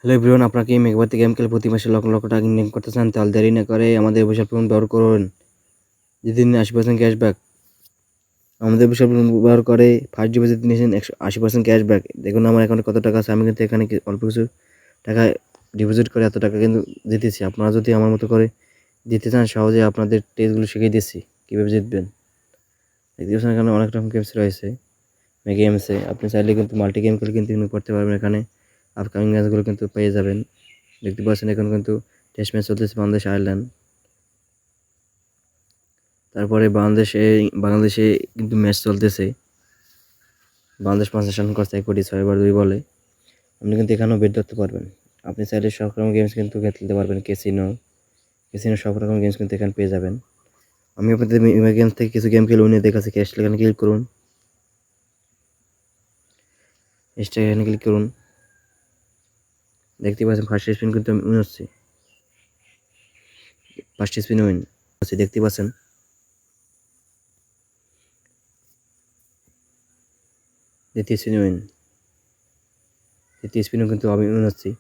Hello everyone, আপনারা কি মেঘাবতী game খেলে প্রতি মাসে লক্ষ লক্ষ টাকা ইনকাম করতে চান? তাহলে দেরি না করে আমাদের বিশাল পেমেন্ট ব্যবহার করুন। যেদিন 80% ক্যাশব্যাক আমাদের বিশাল পেমেন্ট ব্যবহার করে ফার্স্ট ডিপোজিট নিয়েছেন 80% ক্যাশব্যাক। দেখুন আমার অ্যাকাউন্টে কত টাকা আছে। আমি কিন্তু এখানে অল্প কিছু টাকা ডিপোজিট করে এত টাকা কিন্তু জিতেছি। আপনারা যদি আমার মতো করে জিততে চান, সহজে আপনাদের টেস্টগুলো শিখিয়ে দিচ্ছি কীভাবে জিতবেন। দেখতে পাচ্ছেন এখানে অনেক রকম গেমস রয়েছে। গেমসে আপনি চাইলে কিন্তু মাল্টি গেম খেলে কিন্তু করতে পারবেন। এখানে আপকামিং ম্যাচগুলো কিন্তু পেয়ে যাবেন। দেখতে পাচ্ছেন এখন কিন্তু টেস্ট ম্যাচ চলতেছে বাংলাদেশ আয়ারল্যান্ড। তারপরে বাংলাদেশে কিন্তু ম্যাচ চলতেছে। বাংলাদেশ 50 রান করছে 1 কোটি 6 ওভার 2 বলে। আপনি কিন্তু এখানেও বেট ধরতে পারবেন। আপনি চাইলে সব রকম গেমস কিন্তু খেলতে পারবেন। ক্যাসিনো সব রকম গেমস কিন্তু এখানে পেয়ে যাবেন। আমি আপনাদের গেমস থেকে কিছু গেম খেলে উনি দেখাচ্ছি। ক্যাশ এখানে ক্লিক করুন। এখানে ক্লিক করুন। দেখতে পাচ্ছেন ফার্স্ট স্পিন কিন্তু আমি উইন হচ্ছি। ফার্স্ট স্পিন উইন হচ্ছে, দেখতে পাচ্ছেন। দ্বিতীয় স্পিন উইন। তৃতীয় স্পিনও কিন্তু আমি উইন হচ্ছি।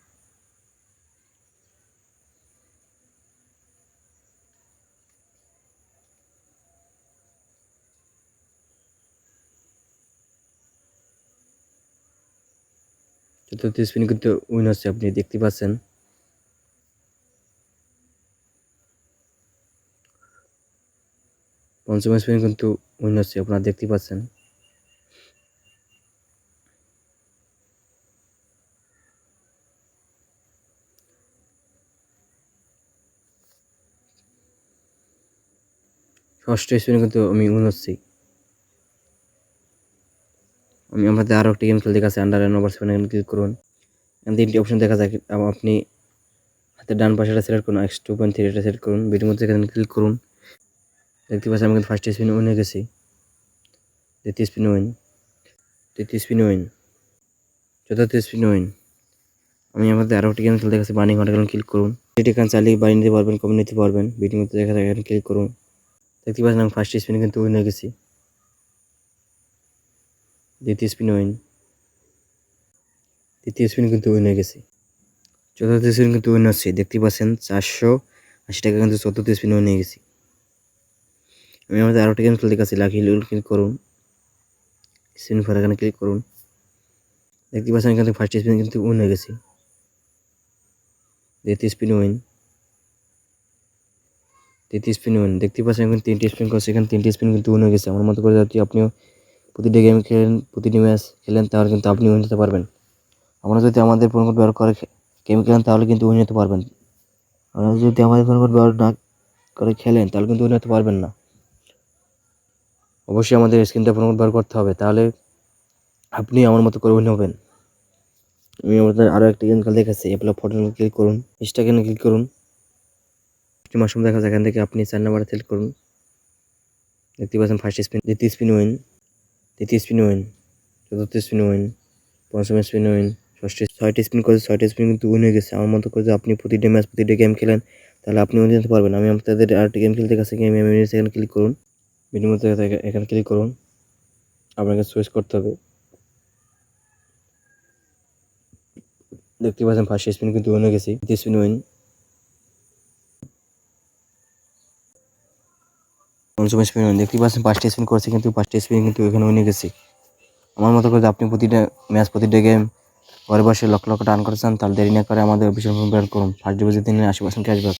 চতুর্থ স্পিন কিন্তু উইন হচ্ছে, আপনি দেখতে পাচ্ছেন। পঞ্চম স্পিন কিন্তু উইন হচ্ছে, আপনারা দেখতে পাচ্ছেন। ষষ্ঠ স্পিনে কিন্তু আমি উইন হচ্ছি। আমি আমাদের আরও একটি গেম খেলতে গেছি আন্ডার ওভার 7 এখানে ক্লিক করুন। এখানে 3টি অপশন দেখা যায়। আপনি হাতের ডান পাশেটা সিলেক্ট করুন, x2.3 এটা সিলেক্ট করুন, ভিডিওর মধ্যে এখানে ক্লিক করুন। দেখতে পাচ্ছেন আমি কিন্তু ফার্স্ট স্পিন উইন হয়ে গেছি। দ্বিতীয় স্পিন উইন। তৃতীয় স্পিন উইন। চতুর্থ স্পিন উইন। আমি আমাদের আরও একটি গেম খেলতে গেছি বার্নিং হট, এখানে ক্লিক করুন। এখানে চালিয়ে বাড়ি নিতে পারবেন, কমে নিতে পারবেন। ভিডিওর মধ্যে দেখা যায়, এখানে ক্লিক করুন। দেখতে পাচ্ছেন আমি ফার্স্ট স্পিনে কিন্তু উইন হয়ে গেছি। দ্বিতীয় স্পিন উইন। তৃতীয় স্পিন কিন্তু উইন হয়ে গেছি। চতুর্থ স্পিন কিন্তু উইন হচ্ছে, দেখতে পাচ্ছেন। 480 টাকা কিন্তু চতুর্থ স্পিন উইন হয়ে গেছি। আমি আমাদের আরও একটা গেম খেলতে গেছি লাকি লুল, ক্লিক করুন। স্পিন ফর এখানে ক্লিক করুন। দেখতে পাচ্ছেন এখান থেকে ফার্স্ট স্পিন কিন্তু উইন হয়ে গেছি। দ্বিতীয় স্পিন উইন। তৃতীয় স্পিন উইন। দেখতে পাচ্ছেন এখন 3টি স্পিন করছে, এখানে 3টি স্পিন কিন্তু উইন হয়ে গেছে। আমার মতো করে যদি আপনিও প্রতিটি গেম খেলেন, প্রতিটি ম্যাচ খেলেন, তাহলে কিন্তু আপনি উইন হতে পারবেন। আপনারা যদি আমাদের প্রোমো কোড ব্যবহার করে গেম খেলেন, তাহলে কিন্তু উইন হতে পারবেন। আপনারা যদি আমাদের প্রোমো কোড ব্যবহার না করে খেলেন, তাহলে কিন্তু উইন হতে পারবেন না। অবশ্যই আমাদের স্ক্রিনটা প্রোমো কোড ব্যবহার করতে হবে, তাহলে আপনি আমার মতো করে উইন হবেন। আমি আমাদের আরও একটি গেম খেলতে দেখাচ্ছি। এগুলো ফটো ক্লিক করুন, ইনস্টাগ্রামে ক্লিক করুন। মাশরুম দেখা যায়, এখান থেকে আপনি 4 নাম্বারে সিলেক্ট করুন। দেখতে পাচ্ছেন ফার্স্ট স্পিন, দ্বিতীয় স্পিন উইন, তৃতীয় স্পিন উইন, চতুর্থ স্পিন উইন, পঞ্চম স্পিন উইন, 6টি স্পিন করেছে। 6টি স্পিন কিন্তু উইন হয়ে গেছে। আমার মতো করে আপনি প্রতিটি ম্যাচ প্রতিটি গেম খেলেন, তাহলে আপনি উইন হতে পারবেন। আমি আপনাদের আরেকটি গেম খেলতে গেছি। গেম এখানে ক্লিক করুন। ভিডিওর মধ্যে এখানে ক্লিক করুন। আপনাকে সুইচ করতে হবে। দেখতে পাচ্ছেন ফার্স্ট স্পিন কিন্তু উইন হয়ে গেছি। দ্বিতীয় স্পিন উইন, পঞ্চম স্পিন উইন। দেখতে পাচ্ছেন 5টি স্পিন করেছে, কিন্তু 5টি স্পিন কিন্তু এখানে উইন হয়ে গেছি। আমার মতো করে আপনি প্রতিটা ম্যাচ প্রতিটা গেম ঘরে বসে লক্ষ লক্ষ টার্ন করতে চান, তাহলে দেরি না করে আমাদের অফিসিয়াল ব্যবহার করুন। ফার্স্ট ডিপোজিট দিনে 80% ক্যাশব্যাক।